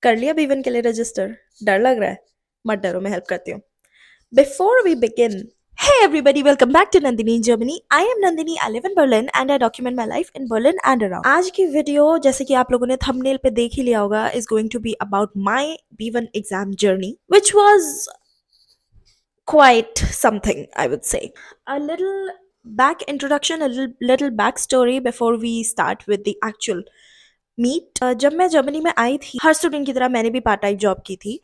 कर लिया B1 के लिए रजिस्टर? डर लग रहा है? मत डरो, मैं हेल्प करती हूँ। Before we begin, hey everybody, welcome back to Nandini in Germany. I am Nandini, I live in Berlin and I document my life in Berlin and around. आज की वीडियो जैसे कि आप लोगों ने थंबनेल पे देख ही लिया होगा is going to be about my B1 exam journey, which was quite something, I would say. A little back introduction, a little backstory before we start with the actual meat. जब मैं Germany में आई थी, हर student की तरह मैंने भी part time job की थी।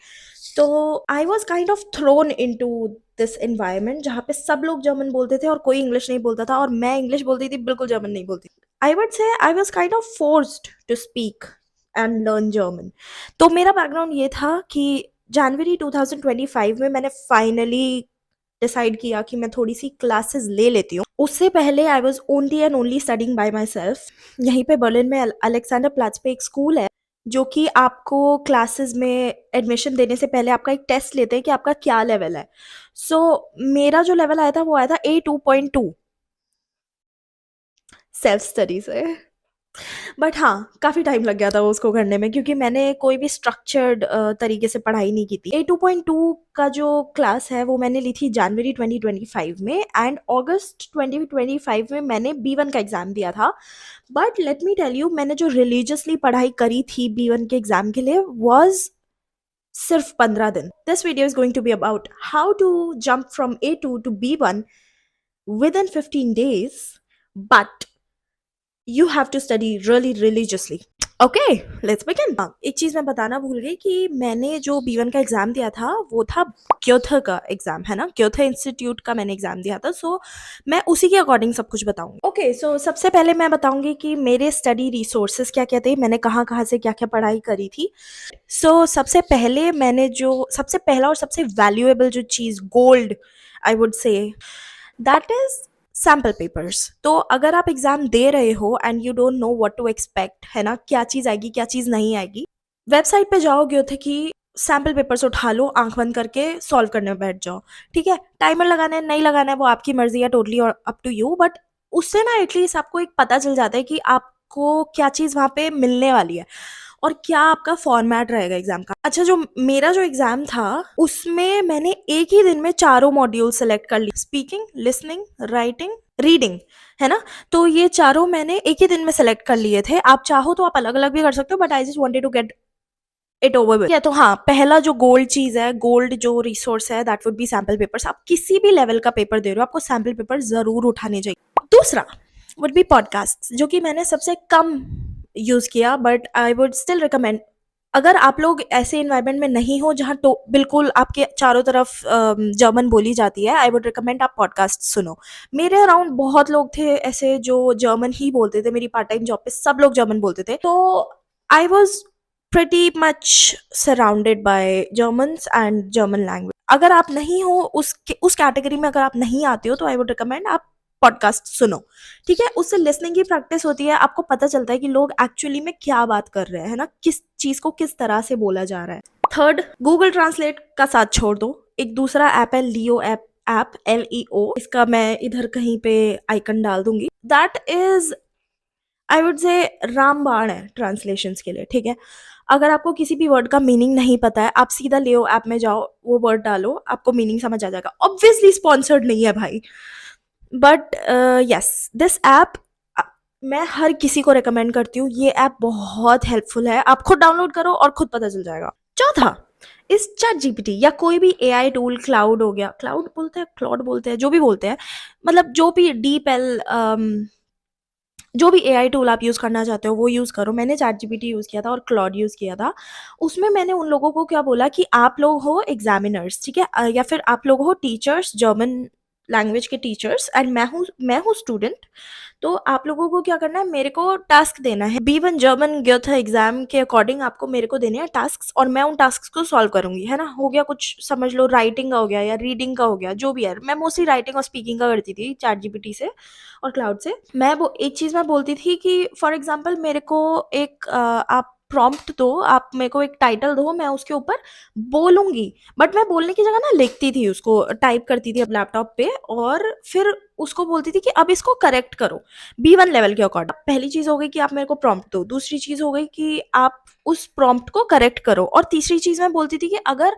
तो I was kind of thrown into this environment जहाँ पे सब लोग जर्मन बोलते थे और कोई इंग्लिश नहीं बोलता था, और मैं इंग्लिश बोलती थी, बिल्कुल जर्मन नहीं बोलती। I would say I was kind of forced to speak and learn German. तो मेरा बैकग्राउंड ये था कि जनवरी 2025 में मैंने फाइनली डिसाइड किया कि मैं थोड़ी सी क्लासेस ले लेती हूँ। उससे पहले I was only and only studying bye my self. यहीं पे बर्लिन में अलेक्जेंडर प्लाट्स पे एक स्कूल है जो कि आपको क्लासेस में एडमिशन देने से पहले आपका एक टेस्ट लेते हैं कि आपका क्या लेवल है। सो मेरा जो लेवल आया था वो आया था A2.2 सेल्फ स्टडी से। बट हाँ, काफ़ी टाइम लग गया था वो उसको करने में, क्योंकि मैंने कोई भी स्ट्रक्चर्ड तरीके से पढ़ाई नहीं की थी। A2.2 का जो क्लास है वो मैंने ली थी जनवरी 2025 में, एंड अगस्त 2025 में मैंने B1 का एग्ज़ाम दिया था। But let me tell you, मैंने जो रिलीजियसली पढ़ाई करी थी B1 के एग्ज़ाम के लिए वॉज सिर्फ 15 दिन। This video is going to be about how to jump from A2 to B1 within 15 days, but you have to study really religiously. Okay, let's begin. एक चीज़ मैं बताना भूल गई कि मैंने जो B1 का एग्ज़ाम दिया था वो था ग्योथे का एग्ज़ाम, है ना? ग्योथे इंस्टीट्यूट का मैंने एग्ज़ाम दिया था। सो मैं उसी के अकॉर्डिंग सब कुछ बताऊंगी। ओके, सो सबसे पहले मैं बताऊंगी कि मेरे स्टडी रिसोर्सेज क्या क्या थे, मैंने कहाँ कहाँ से क्या क्या पढ़ाई करी थी। सो सबसे पहले मैंने जो सबसे पहला और सबसे वैल्यूएबल जो चीज़, gold I would say, that is sample papers. तो अगर आप एग्जाम दे रहे हो and you don't know what to expect, है ना, क्या चीज़ आएगी क्या चीज़ नहीं आएगी, वेबसाइट पे जाओगे थे कि सैम्पल पेपर्स उठा लो, आंख बंद करके सॉल्व करने में बैठ जाओ। ठीक है, टाइमर लगाना है नहीं लगाना है वो आपकी मर्जी है, टोटली और अप टू यू। बट उससे ना एटलीस्ट आपको एक पता चल जाता है कि आपको क्या चीज़ वहाँ पे मिलने वाली है और क्या आपका फॉर्मेट रहेगा एग्जाम का। अच्छा, जो मेरा जो एग्जाम था उसमें मैंने एक ही दिन में चारों मॉड्यूल सेलेक्ट कर ली, स्पीकिंग, लिसनिंग, राइटिंग, रीडिंग, है ना? तो ये चारों मैंने एक ही दिन में सेलेक्ट कर लिए थे। आप चाहो तो आप अलग अलग भी कर सकते हो, but I just wanted to get it over with. तो हाँ, पहला जो गोल्ड चीज है, गोल्ड जो रिसोर्स है, that would B sample papers. आप किसी भी लेवल का पेपर दे रहे हो, आपको सैम्पल पेपर जरूर उठाने चाहिए। दूसरा वुड बी पॉडकास्ट, जो कि मैंने सबसे कम यूज किया, but I would still recommend. अगर आप लोग ऐसे इन्वायरमेंट में नहीं हो जहाँ तो बिल्कुल आपके चारों तरफ जर्मन बोली जाती है, आई वुड रिकमेंड आप पॉडकास्ट सुनो। मेरे अराउंड बहुत लोग थे ऐसे जो जर्मन ही बोलते थे। मेरी पार्ट टाइम जॉब पे सब लोग जर्मन बोलते थे, तो I was pretty much surrounded by Germans and German language. अगर आप नहीं हो उस कैटेगरी में, अगर आप नहीं आते हो, तो आई वुड रिकमेंड आप पॉडकास्ट सुनो। ठीक है, उससे लिसनिंग की प्रैक्टिस होती है, आपको पता चलता है कि लोग एक्चुअली में क्या बात कर रहे हैं, है ना, किस चीज को किस तरह से बोला जा रहा है। थर्ड, गूगल ट्रांसलेट का साथ छोड़ दो। एक दूसरा ऐप है लियो ऐप LEO, इसका मैं इधर कहीं पे आइकन डाल दूंगी। दैट इज आई वुड से रामबाण है ट्रांसलेशंस के लिए। ठीक है, अगर आपको किसी भी वर्ड का मीनिंग नहीं पता है, आप सीधा लियो ऐप में जाओ, वो वर्ड डालो, आपको मीनिंग समझ आ जाएगा। ऑब्वियसली स्पॉन्सर्ड नहीं है भाई, बट यस, दिस ऐप मैं हर किसी को रिकमेंड करती हूँ। ये ऐप बहुत हेल्पफुल है, आप खुद डाउनलोड करो और खुद पता चल जाएगा। चौथा, इस चैट जीपीटी या कोई भी AI टूल, क्लाउड हो गया, क्लाउड बोलते हैं, क्लाउड बोलते हैं, जो भी बोलते हैं, मतलब जो भी डीप जो भी AI टूल आप यूज़ करना चाहते हो वो यूज़ करो। मैंने चैटजीपीटी यूज़ किया था और क्लॉड यूज़ किया था। उसमें मैंने उन लोगों को क्या बोला कि आप लोग हो एग्जामिनर्स, ठीक है, या फिर आप लोग हो टीचर्स, जर्मन लैंग्वेज के टीचर्स, एंड मैं हूँ स्टूडेंट। तो आप लोगों को क्या करना है, मेरे को टास्क देना है। B1 जर्मन ग्योथे एग्जाम के अकॉर्डिंग आपको मेरे को देने हैं टास्क, और मैं उन टास्क को सॉल्व करूंगी, है ना। हो गया कुछ, समझ लो राइटिंग का हो गया या रीडिंग का हो गया, जो भी है। मैं मोस्टली राइटिंग और स्पीकिंग का करती थी चैट जीपीटी से और क्लाउड से। मैं वो एक चीज़ मैं बोलती थी कि फॉर एग्जाम्पल मेरे को एक आप प्रॉम्प्ट दो, आप मेरे को एक टाइटल दो, मैं उसके ऊपर बोलूँगी। बट मैं बोलने की जगह ना लिखती थी उसको, टाइप करती थी अब लैपटॉप पे और फिर उसको बोलती थी कि अब इसको करेक्ट करो, B1 लेवल के अकॉर्डिंग। पहली चीज़ हो गई कि आप मेरे को प्रॉम्प्ट दो, दूसरी चीज़ हो गई कि आप उस प्रॉम्प्ट को करेक्ट करो और तीसरी चीज़ मैं बोलती थी कि अगर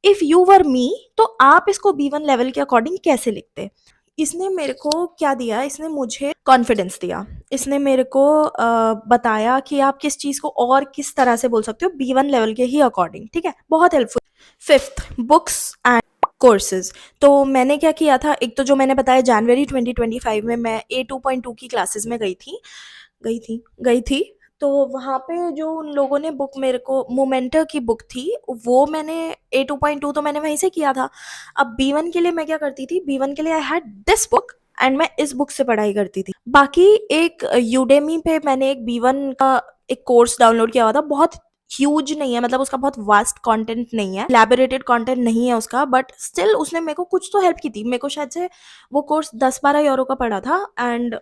इफ़ यू वर मी तो आप इसको B1 लेवल के अकॉर्डिंग कैसे लिखते? इसने मेरे को क्या दिया, इसने मुझे कॉन्फिडेंस दिया। इसने मेरे को बताया कि आप किस चीज़ को और किस तरह से बोल सकते हो B1 लेवल के ही अकॉर्डिंग, ठीक है? बहुत helpful. 5th books and courses. तो मैंने क्या किया था, एक तो जो मैंने बताया जनवरी 2025 में मैं A2.2 की क्लासेस में गई थी। तो वहाँ पे जो उन लोगों ने बुक मेरे को मोमेंटो की बुक थी, वो मैंने A2.2 तो मैंने वहीं से किया था। अब B1 के लिए मैं क्या करती थी, B1 के लिए I had this book and मैं इस बुक से पढ़ाई करती थी। बाकी एक यूडेमी पे मैंने एक B1 का एक कोर्स डाउनलोड किया हुआ था, बहुत ह्यूज नहीं है, मतलब उसका बहुत वास्ट कंटेंट नहीं है, एलैबोरेटेड कंटेंट नहीं है उसका, बट स्टिल उसने मेरे को कुछ तो हेल्प की थी। मेरे को शायद से वो कोर्स 10-12 यूरो का पड़ा था and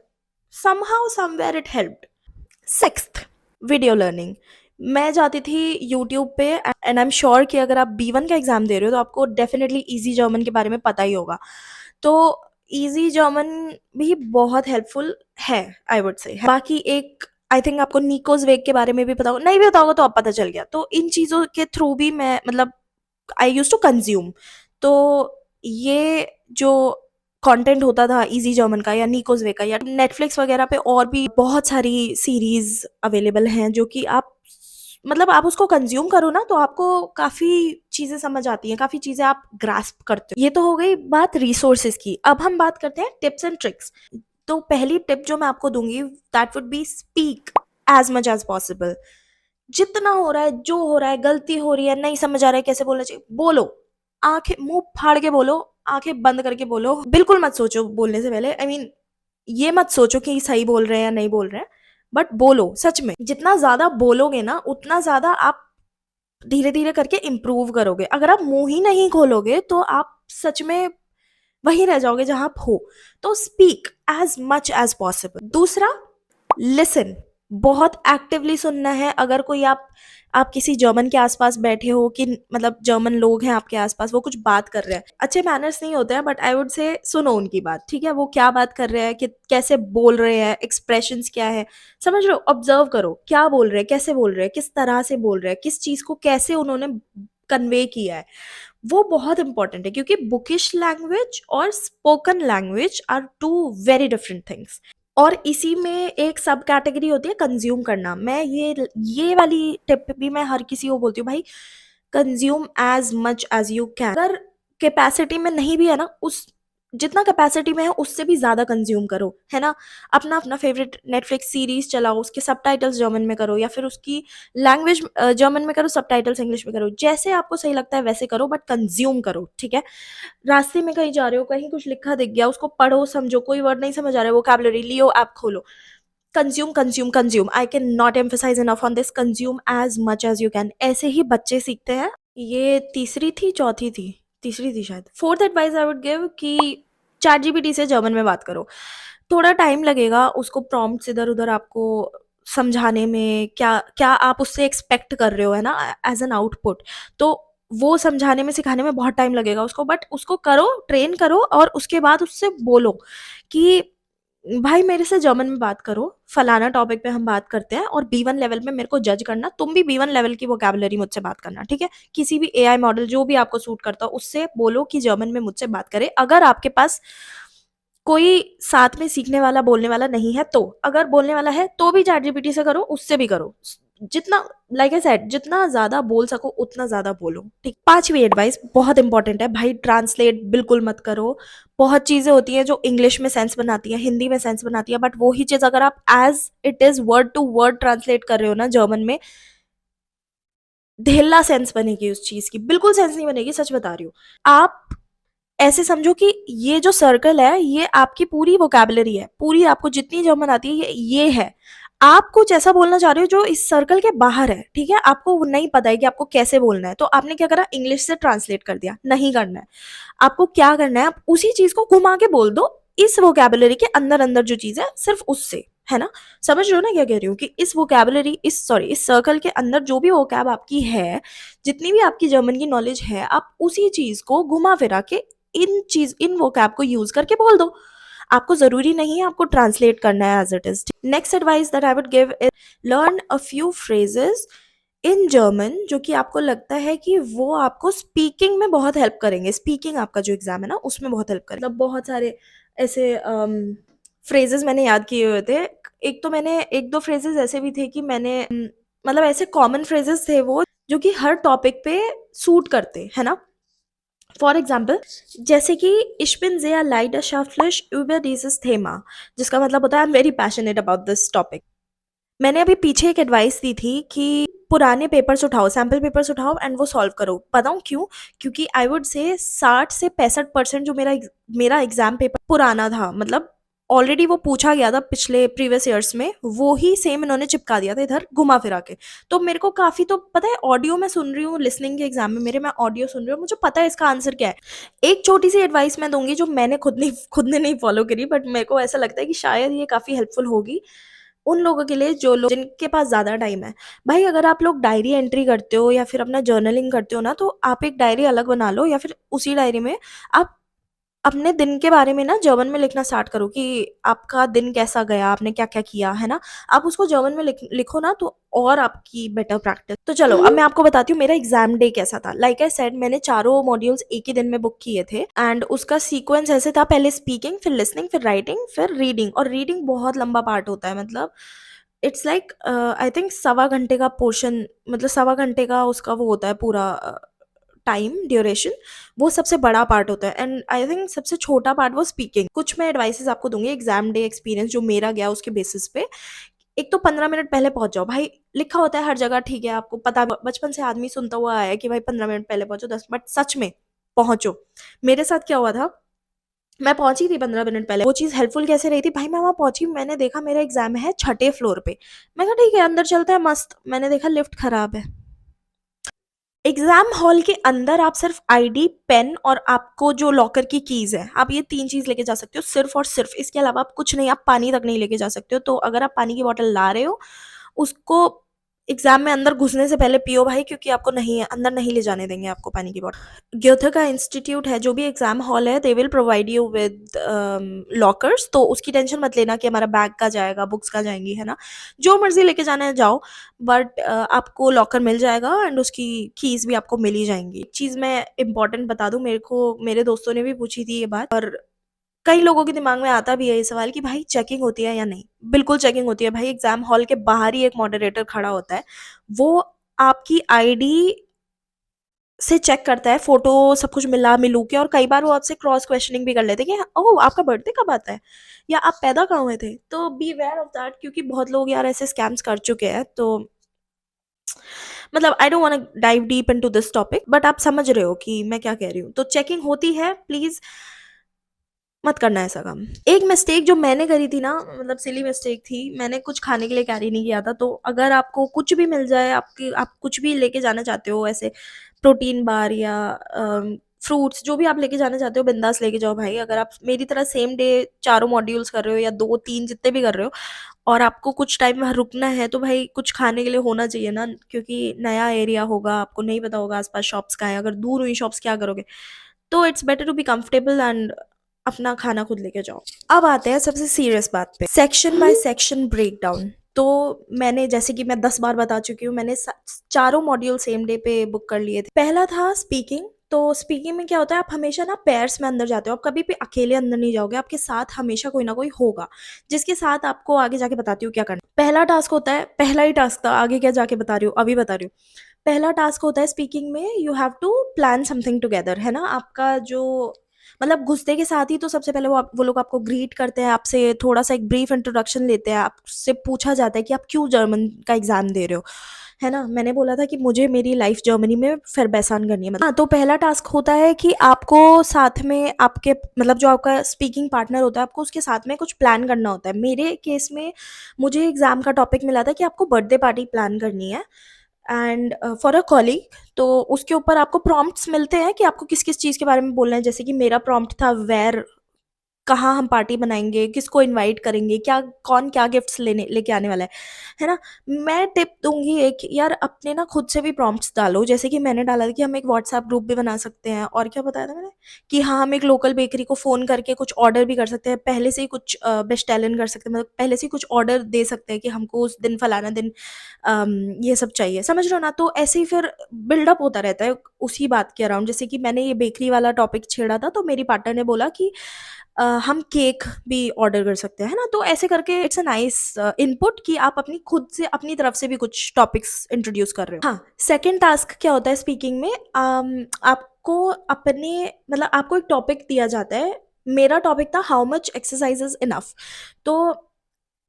somehow somewhere it helped. 6th video learning. मैं जाती थी यूट्यूब पे एंड आई एम श्योर कि अगर आप B1 का एग्ज़ाम दे रहे हो तो आपको डेफिनेटली ईज़ी जर्मन के बारे में पता ही होगा। तो ईज़ी जर्मन भी बहुत हेल्पफुल है, आई वुड से। बाकी एक आई थिंक आपको निकोज़ वेग के बारे में भी पता होगा, नहीं भी पता होगा तो अब पता चल गया। तो इन चीज़ों के थ्रू भी मैं मतलब आई यूज्ड टू कंज्यूम। तो ये जो कंटेंट होता था इजी जर्मन का या निकोज़ वे का या नेटफ्लिक्स वगैरह पे और भी बहुत सारी सीरीज अवेलेबल हैं जो कि आप मतलब आप उसको कंज्यूम करो ना तो आपको काफ़ी चीज़ें समझ आती हैं, काफ़ी चीज़ें आप ग्रास्प करते हो। ये तो हो गई बात रिसोर्सेज की। अब हम बात करते हैं टिप्स एंड ट्रिक्स। तो पहली टिप जो मैं आपको दूंगी that would be speak as much as possible. जितना हो रहा है, जो हो रहा है, गलती हो रही है, नहीं समझ आ रहा है कैसे बोलना चाहिए, बोलो। आंखें मुंह फाड़ के बोलो, आंखें बंद करके बोलो। बिल्कुल मत सोचो बोलने से पहले। आई मीन ये मत सोचो कि सही बोल रहे हैं या नहीं बोल रहे हैं, बट बोलो सच में। जितना ज्यादा बोलोगे ना उतना ज्यादा आप धीरे धीरे करके इम्प्रूव करोगे। अगर आप मुंह ही नहीं खोलोगे तो आप सच में वहीं रह जाओगे जहां आप हो। तो speak as much as possible. दूसरा, लिसन। बहुत एक्टिवली सुनना है। अगर कोई आप किसी जर्मन के आसपास बैठे हो कि मतलब जर्मन लोग हैं आपके आसपास, वो कुछ बात कर रहे हैं, अच्छे मैनर्स नहीं होते हैं बट आई वुड से सुनो उनकी बात, ठीक है? वो क्या बात कर रहे हैं, कि कैसे बोल रहे हैं, एक्सप्रेशंस क्या है, समझ लो, ऑब्जर्व करो क्या बोल रहे हैं, कैसे बोल रहे हैं, किस तरह से बोल रहे हैं, किस चीज को कैसे उन्होंने कन्वे किया है। वो बहुत इंपॉर्टेंट है क्योंकि बुकिश लैंग्वेज और spoken language are two very different things. और इसी में एक सब कैटेगरी होती है कंज्यूम करना। मैं ये वाली टिप भी मैं हर किसी को बोलती हूँ, भाई consume as much as you can. अगर कैपेसिटी में नहीं भी है ना, उस जितना कैपेसिटी में है उससे भी ज्यादा कंज्यूम करो, है ना? अपना अपना फेवरेट नेटफ्लिक्स सीरीज चलाओ, उसके सबटाइटल्स जर्मन में करो या फिर उसकी लैंग्वेज जर्मन में करो, सबटाइटल्स इंग्लिश में करो, जैसे आपको सही लगता है वैसे करो, बट कंज्यूम करो, ठीक है? रास्ते में कहीं जा रहे हो, कहीं कुछ लिखा दिख गया, उसको पढ़ो, समझो, कोई वर्ड नहीं समझ आ रहा है, वोकैबुलरी लियो, ऐप खोलो, consume consume consume. I can not emphasise enough on this, consume as much as you can. ऐसे ही बच्चे सीखते हैं। ये तीसरी थी, चौथी थी, तीसरी थी शायद। Fourth advice I would give कि चैट जीपीटी से जर्मन में बात करो। थोड़ा टाइम लगेगा उसको प्रॉम्प्ट्स इधर उधर आपको समझाने में, क्या क्या आप उससे एक्सपेक्ट कर रहे हो, है ना, एज एन आउटपुट। तो वो समझाने में सिखाने में बहुत टाइम लगेगा उसको, बट उसको करो, ट्रेन करो और उसके बाद उससे बोलो कि भाई मेरे से जर्मन में बात करो, फलाना टॉपिक पे हम बात करते हैं और B1 लेवल में मेरे को जज करना, तुम भी B1 लेवल की वोकैबुलरी मुझसे बात करना, ठीक है? किसी भी एआई मॉडल जो भी आपको सूट करता हो उससे बोलो कि जर्मन में मुझसे बात करे। अगर आपके पास कोई साथ में सीखने वाला बोलने वाला नहीं है तो, अगर बोलने वाला है तो भी चैट जीपीटी से करो, उससे भी करो। जितना, लाइक आई सेड, जितना ज्यादा बोल सको उतना ज्यादा बोलो, ठीक? पांचवी एडवाइस बहुत इंपॉर्टेंट है भाई, ट्रांसलेट बिल्कुल मत करो। बहुत चीजें होती हैं जो इंग्लिश में सेंस बनाती है, हिंदी में सेंस बनाती है, बट वही चीज अगर आप as it is word to word translate कर रहे हो ना जर्मन में, ढेला सेंस बनेगी उस चीज की, बिल्कुल सेंस नहीं बनेगी, सच बता रही हूँ। आप ऐसे समझो कि ये जो सर्कल है ये आपकी पूरी वोकैबुलरी है, पूरी आपको जितनी जर्मन आती है ये है। आप कुछ ऐसा बोलना चाह रहे हो जो इस सर्कल के बाहर है, ठीक है? आपको वो नहीं पता है कि आपको कैसे बोलना है, तो आपने क्या करा, इंग्लिश से ट्रांसलेट कर दिया। नहीं करना है। आपको क्या करना है, आप उसी चीज को घुमा के बोल दो, इस वोकैबुलरी के अंदर अंदर जो चीज है सिर्फ उससे। है ना? समझ रहे हो ना क्या कह रही हूँ? कि इस वोकैब्युलरी इस सर्कल के अंदर जो भी वोकैब आपकी है, जितनी भी आपकी जर्मन की नॉलेज है, आप उसी चीज़ को घुमा-फिरा के इन वोकैब को यूज़ करके बोल दो। आपको ज़रूरी नहीं है आपको ट्रांसलेट करना है as it is. Next advice that I would give is learn a few phrases in German जो कि आपको लगता है कि वो आपको स्पीकिंग में बहुत हेल्प करेंगे। स्पीकिंग आपका जो एग्ज़ाम है ना, उसमें बहुत हेल्प करेंगे। मतलब बहुत सारे ऐसे फ्रेजेज़ मैंने याद किए हुए थे। एक तो मैंने 1-2 फ्रेजेज़ ऐसे भी थे कि मैंने मतलब ऐसे कॉमन फ्रेजेज़ थे वो, जो कि हर टॉपिक पे सूट करते, है ना? फॉर एग्ज़ाम्पल जैसे कि Ich bin sehr leidenschaftlich über dieses Thema, जिसका मतलब होता है I am very passionate about this topic. मैंने अभी पीछे एक एडवाइस दी थी कि पुराने पेपर्स उठाओ, सैंपल पेपर्स उठाओ एंड वो सॉल्व करो। बताऊँ क्यों? क्योंकि आई वुड से 60 से 65% जो मेरा एग्ज़ाम पेपर पुराना था, मतलब ऑलरेडी वो पूछा गया था पिछले प्रीवियस ईयर्स में, वो ही सेम इन्होंने चिपका दिया था इधर घुमा-फिरा के। तो मेरे को काफ़ी तो पता है, ऑडियो मैं सुन रही हूँ लिसनिंग के एग्ज़ाम में मेरे, मैं ऑडियो सुन रही हूँ, मुझे पता है इसका आंसर क्या है। एक छोटी-सी एडवाइस मैं दूँगी जो मैंने खुद ने नहीं फॉलो करी, बट मेरे को ऐसा लगता है कि शायद ये काफ़ी हेल्पफुल होगी उन लोगों के लिए जो लोग जिनके पास ज़्यादा टाइम है। भाई अगर आप लोग डायरी एंट्री करते हो या फिर अपना जर्नलिंग करते हो ना, तो आप एक डायरी अलग बना लो या फिर उसी डायरी में आप अपने दिन के बारे में ना जर्मन में लिखना स्टार्ट करो कि आपका दिन कैसा गया, आपने क्या-क्या किया, है ना? आप उसको जर्मन में लिखो ना, तो और आपकी बेटर प्रैक्टिस। तो चलो अब मैं आपको बताती हूँ मेरा एग्ज़ाम डे कैसा था। लाइक आई सेड मैंने चारों मॉड्यूल्स एक ही दिन में बुक किए थे एंड उसका सीक्वेंस ऐसे था, पहले स्पीकिंग, फिर लिसनिंग, फिर राइटिंग, फिर रीडिंग। और रीडिंग बहुत लंबा पार्ट होता है, मतलब इट्स लाइक आई थिंक सवा घंटे का पोर्शन, मतलब सवा घंटे का उसका वो होता है पूरा टाइम ड्यूरेशन, वो सबसे बड़ा पार्ट होता है एंड आई थिंक सबसे छोटा पार्ट वो स्पीकिंग। कुछ मैं एडवाइसेस आपको दूंगी एग्जाम डे एक्सपीरियंस जो मेरा गया उसके बेसिस पे। एक तो 15 मिनट पहले पहुंच जाओ भाई। लिखा होता है हर जगह, ठीक है, आपको पता है, बचपन से आदमी सुनता हुआ आया है कि भाई 15 मिनट पहले पहुंचो, 10, बट सच में पहुंचो। मेरे साथ क्या हुआ था, मैं पहुंची थी 15 मिनट पहले। वो चीज़ हेल्पफुल कैसे रही थी भाई, मैं वहां पहुंची, मैंने देखा मेरा एग्जाम है छठे फ्लोर पे। मैं कहा ठीक है अंदर चलते हैं, मस्त। मैंने देखा लिफ्ट खराब है। एग्जाम हॉल के अंदर आप सिर्फ आईडी, पेन और आपको जो लॉकर की कीज है, आप ये 3 चीज लेके जा सकते हो सिर्फ और सिर्फ। इसके अलावा आप कुछ नहीं, आप पानी तक नहीं लेके जा सकते हो। तो अगर आप पानी की बॉटल ला रहे हो, उसको एग्जाम में अंदर घुसने से पहले पियो भाई, क्योंकि आपको नहीं अंदर नहीं ले जाने देंगे आपको पानी की बॉटल। ग्योथे का इंस्टीट्यूट है, जो भी एग्जाम हॉल है, they will provide you with lockers. तो उसकी टेंशन मत लेना कि हमारा बैग का जाएगा, बुक्स का जाएंगी, है ना? जो मर्जी लेके जाना है जाओ, बट आपको लॉकर मिल जाएगा एंड उसकी कीज भी आपको मिल ही जाएंगी। एक चीज मैं इंपॉर्टेंट बता दूं, मेरे को मेरे दोस्तों ने भी पूछी थी ये बात, और कई लोगों के दिमाग में आता भी है ये सवाल कि भाई चेकिंग होती है या नहीं। बिल्कुल चेकिंग होती है भाई। एग्जाम हॉल के बाहर ही एक मॉडरेटर खड़ा होता है, वो आपकी आईडी से चेक करता है, फोटो सब कुछ मिला मिलू के, और कई बार वो आपसे क्रॉस क्वेश्चनिंग भी कर लेते हैं कि ओह आपका बर्थडे कब आता है, या आप पैदा कहाँ हुए थे। तो बी अवेयर ऑफ दैट, क्योंकि बहुत लोग यार ऐसे स्कैम्स कर चुके हैं। तो मतलब I don't want to dive deep into this topic, but आप समझ रहे हो कि मैं क्या कह रही हूँ। तो चेकिंग होती है, प्लीज मत करना ऐसा काम। एक मिस्टेक जो मैंने करी थी ना, मतलब सिली मिस्टेक थी, मैंने कुछ खाने के लिए कैरी नहीं किया था। तो अगर आपको कुछ भी मिल जाए, आप कुछ भी लेके जाना चाहते हो ऐसे प्रोटीन बार या फ्रूट्स, जो भी आप लेके जाना चाहते हो बिंदास लेके जाओ भाई। अगर आप मेरी तरह सेम डे चारों मॉड्यूल्स कर रहे हो या 2-3 जितने भी कर रहे हो, और आपको कुछ टाइम वहाँ रुकना है, तो भाई कुछ खाने के लिए होना चाहिए ना, क्योंकि नया एरिया होगा, आपको नहीं पता होगा आसपास शॉप्स कहाँ है। अगर दूर हुई शॉप्स क्या करोगे? तो it's better to be comfortable and अपना खाना खुद लेके जाओ। अब आते हैं सबसे सीरियस बात पे, section by section break down. तो मैंने, जैसे कि मैं 10 बार बता चुकी हूँ, मैंने चारों मॉड्यूल सेम डे पे बुक कर लिए थे। पहला था स्पीकिंग। तो स्पीकिंग में क्या होता है, आप हमेशा ना पेयर्स में अंदर जाते हो, आप कभी भी अकेले अंदर नहीं जाओगे, आपके साथ हमेशा कोई ना कोई होगा जिसके साथ आपको आगे जाके बताती हूँ क्या करना। पहला टास्क होता है, पहला ही टास्क था, आगे क्या जाके बता रही हूँ, अभी बता रही हूँ। पहला टास्क होता है स्पीकिंग में, you have to plan something together, है ना? आपका जो मतलब घुसते के साथ ही तो सबसे पहले वो लोग आपको ग्रीट करते हैं, आपसे थोड़ा सा एक ब्रीफ इंट्रोडक्शन लेते हैं, आपसे पूछा जाता है कि आप क्यों जर्मन का एग्जाम दे रहे हो, है ना? मैंने बोला था कि मुझे मेरी लाइफ जर्मनी में फिर बेहसान करनी है, मतलब हाँ। तो पहला टास्क होता है कि आपको साथ में आपके, मतलब जो आपका स्पीकिंग पार्टनर होता है, आपको उसके साथ में कुछ प्लान करना होता है। मेरे केस में मुझे एग्जाम का टॉपिक मिला था कि आपको बर्थडे पार्टी प्लान करनी है एंड फॉर अ कॉलीग। तो उसके ऊपर आपको प्रॉम्प्ट्स मिलते हैं कि आपको किस किस चीज़ के बारे में बोलना है। जैसे कि मेरा प्रॉम्प्ट था वेयर कहाँ हम पार्टी बनाएँगे, किसको इनवाइट करेंगे, कौन क्या गिफ्ट्स लेके आने वाला है ना? मैं टिप दूँगी एक, यार अपने ना खुद से भी प्रॉम्प्ट्स डालो, जैसे कि मैंने डाला था कि हम एक व्हाट्सएप ग्रुप भी बना सकते हैं, और क्या बताया था मैंने? कि हाँ, हम एक लोकल बेकरी को फ़ोन करके कुछ ऑर्डर भी कर सकते हैं, पहले से ही कुछ बेस्टेलन कर सकते हैं, मतलब पहले से ही कुछ ऑर्डर दे सकते हैं कि हमको उस दिन फलाना दिन ये सब चाहिए, समझ रहे हो ना? तो ऐसे ही फिर बिल्डअप होता रहता है उसी बात के अराउंड। जैसे कि मैंने ये बेकरी वाला टॉपिक छेड़ा था, तो मेरी पार्टनर ने बोला कि हम केक भी ऑर्डर कर सकते हैं, है ना? तो ऐसे करके इट्स अ नाइस इनपुट कि आप अपनी खुद से अपनी तरफ से भी कुछ टॉपिक्स इंट्रोड्यूस कर रहे हो। हाँ, सेकंड टास्क क्या होता है स्पीकिंग में, आपको अपने मतलब आपको एक टॉपिक दिया जाता है। मेरा टॉपिक था how much exercise is enough. तो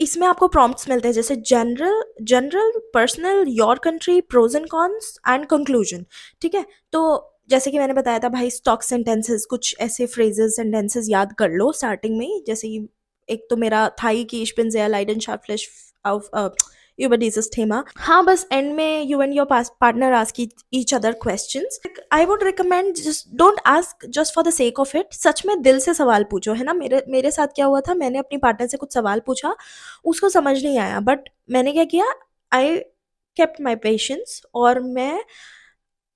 इसमें आपको प्रॉम्प्ट्स मिलते हैं, जैसे general general, personal, your country, pros and cons and conclusion. ठीक है? तो जैसे कि मैंने बताया था भाई, स्टॉक सेंटेंसेस, कुछ ऐसे फ्रेजेस सेंटेंसेस याद कर लो स्टार्टिंग में ही। जैसे कि एक तो मेरा था ही कि ich bin sehr leidenschaftlich auf über dieses Thema। हाँ, बस एंड में you and your partner ask each other questions. I would recommend just don't ask just for the sake of it, सच में दिल से सवाल पूछो, है ना? मेरे मेरे साथ क्या हुआ था, मैंने अपनी पार्टनर से कुछ सवाल पूछा, उसको समझ नहीं आया, बट मैंने क्या किया, आई केप्ट माई पेशेंस, और मैं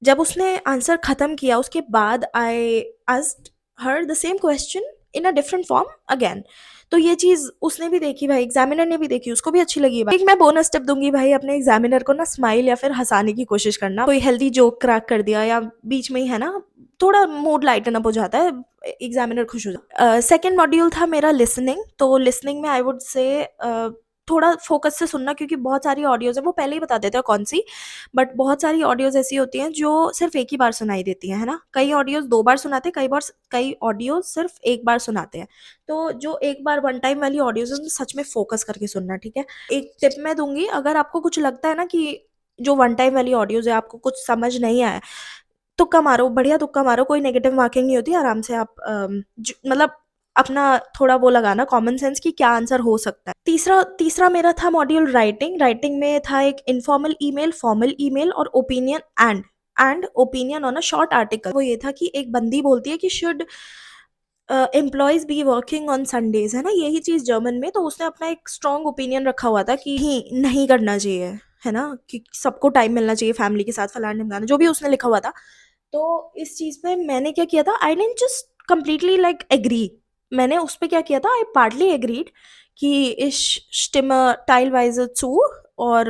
जब उसने आंसर खत्म किया उसके बाद I asked her the same question in a different form again. तो ये चीज उसने भी देखी भाई, एग्जामिनर ने भी देखी, उसको भी अच्छी लगी। एक मैं बोनस टिप दूंगी भाई, अपने एग्जामिनर को ना स्माइल या फिर हंसाने की कोशिश करना। कोई हेल्दी जोक क्रैक कर दिया या बीच में ही, है ना, थोड़ा मूड लाइटन अप हो जाता है, एग्जामिनर खुश हो जाता है। सेकेंड मॉड्यूल था मेरा लिसनिंग। तो लिसनिंग में आई वुड से थोड़ा फोकस से सुनना, क्योंकि बहुत सारी ऑडियोज है, वो पहले ही बता देते हैं कौन सी, बट बहुत सारी ऑडियोज ऐसी होती हैं जो सिर्फ एक ही बार सुनाई देती हैं, है ना? कई ऑडियोज 2 बार सुनाते हैं, कई ऑडियोज सिर्फ एक बार सुनाते हैं। तो जो एक बार वन टाइम वाली ऑडियोज है, उसमें सच में फोकस करके सुनना, ठीक है? एक टिप मैं दूंगी, अगर आपको कुछ लगता है ना कि जो वन टाइम वाली ऑडियोज है आपको कुछ समझ नहीं आया, तुक्का मारो, बढ़िया तुक्का मारो, कोई नेगेटिव मार्किंग नहीं होती, आराम से आप मतलब अपना थोड़ा वो लगाना कॉमन सेंस कि क्या आंसर हो सकता है। तीसरा तीसरा मेरा था मॉड्यूल राइटिंग। राइटिंग में था एक इनफॉर्मल ईमेल, फॉर्मल ईमेल और opinion and opinion on a short article. वो ये था कि एक बंदी बोलती है कि should employees be working on Sundays, है ना? यही चीज जर्मन में, तो उसने अपना एक स्ट्रॉन्ग ओपिनियन रखा हुआ था कि ही नहीं करना चाहिए, है ना, कि सबको टाइम मिलना चाहिए फैमिली के साथ, फलाना ढिमकाना, जो भी उसने लिखा हुआ था। तो इस चीज पे मैंने क्या किया था, I don't just completely like agree, मैंने उस पे क्या किया था, आई पार्टली एग्रीड कि इस स्टिमर टाइलवाइज टू, और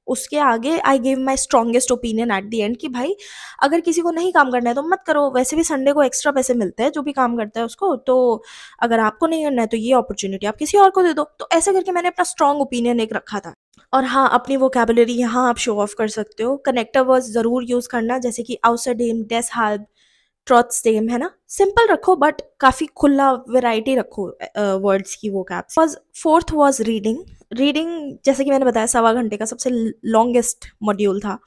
उसके आगे I give my strongest opinion eight the and कि भाई अगर किसी को नहीं काम करना है तो मत करो, वैसे भी संडे को एक्स्ट्रा पैसे मिलते हैं जो भी काम करता है उसको, तो अगर आपको नहीं करना है तो ये अपॉर्चुनिटी आप किसी और को दे दो। तो ऐसे करके मैंने अपना स्ट्रॉन्ग ओपिनियन एक रखा था। और हाँ, अपनी वोकैबुलरी यहाँ आप शो ऑफ कर सकते हो, कनेक्टर वर्ड्स ज़रूर यूज़ करना, जैसे कि außerdem, deshalb, trotzdem, है ना? सिंपल रखो बट काफ़ी खुला वैरायटी रखो वर्ड्स की, vocabs. Fourth was reading. Reading जैसे कि मैंने बताया 1.25 घंटे का सबसे लॉन्गेस्ट मॉड्यूल था।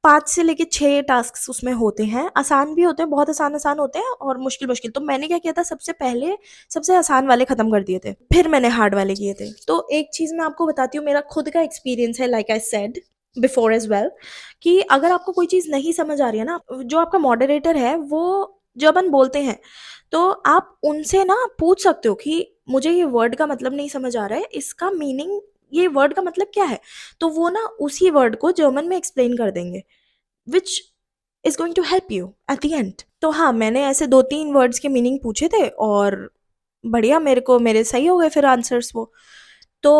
5 से लेके 6 टास्क्स उसमें होते हैं, आसान भी होते हैं, बहुत आसान होते हैं और मुश्किल। तो मैंने क्या किया था, सबसे पहले सबसे आसान वाले खत्म कर दिए थे, फिर मैंने हार्ड वाले किए थे। तो एक चीज़ मैं आपको बताती हूँ, मेरा खुद का एक्सपीरियंस है, like I said before as well, कि अगर आपको कोई चीज़ नहीं समझ आ रही है ना, जो आपका मॉडरेटर है वो जब अपन बोलते हैं तो आप उनसे ना पूछ सकते हो कि मुझे ये वर्ड का मतलब नहीं समझ आ रहा है, इसका मीनिंग, ये वर्ड का मतलब क्या है? तो वो ना उसी वर्ड को जर्मन में एक्सप्लेन कर देंगे, which is going to help you at the end. तो हाँ, मैंने ऐसे 2-3 वर्ड्स के मीनिंग पूछे थे और बढ़िया, मेरे सही हो गए फिर आंसर्स वो। तो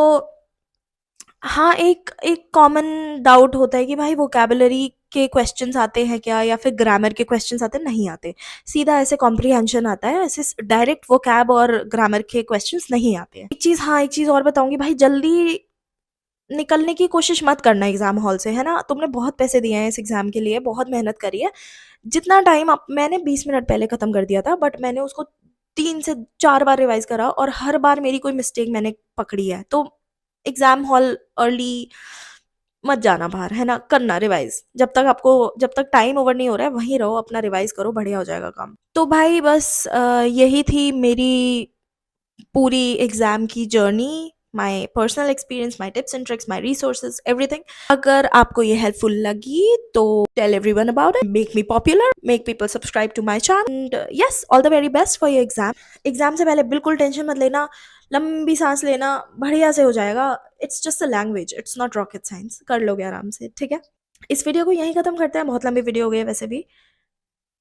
हाँ, एक एक कॉमन डाउट होता है कि भाई वोकैबुलरी के क्वेश्चंस आते हैं क्या, या फिर ग्रामर के क्वेश्चंस आते हैं? नहीं आते, सीधा ऐसे कॉम्प्रिहेंशन आता है, ऐसे डायरेक्ट वोकैब और ग्रामर के क्वेश्चंस नहीं आते हैं। एक चीज़ और बताऊंगी भाई, जल्दी निकलने की कोशिश मत करना एग्जाम हॉल से, है ना? तुमने बहुत पैसे दिए हैं इस एग्जाम के लिए, बहुत मेहनत करी है, जितना टाइम आप, मैंने 20 मिनट पहले खत्म कर दिया था, बट मैंने उसको 3 से 4 बार रिवाइज करा और हर बार मेरी कोई मिस्टेक मैंने पकड़ी है। तो एग्जाम हॉल अर्ली मत जाना बाहर, है ना? करना रिवाइज, जब तक टाइम ओवर नहीं हो रहा है वहीं रहो, अपना रिवाइज करो, बढ़िया हो जाएगा काम। तो भाई बस यही थी मेरी पूरी एग्जाम की journey, my personal experience, my tips and tricks, my resources, everything. अगर आपको ये हेल्पफुल लगी तो tell everyone about it, make me popular, make people subscribe to my channel and yes, all the very best for your exam. Exam से पहले बिल्कुल tension मत लेना, लंबी सांस लेना, बढ़िया से हो जाएगा। It's just a language, it's not rocket science, कर लोगे आराम से, ठीक है। इस वीडियो को यहीं खत्म करते हैं, बहुत लंबी वीडियो हो गई है वैसे भी।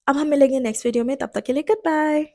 अब हम मिलेंगे नेक्स्ट वीडियो में, तब तक के लिए गुड बाय।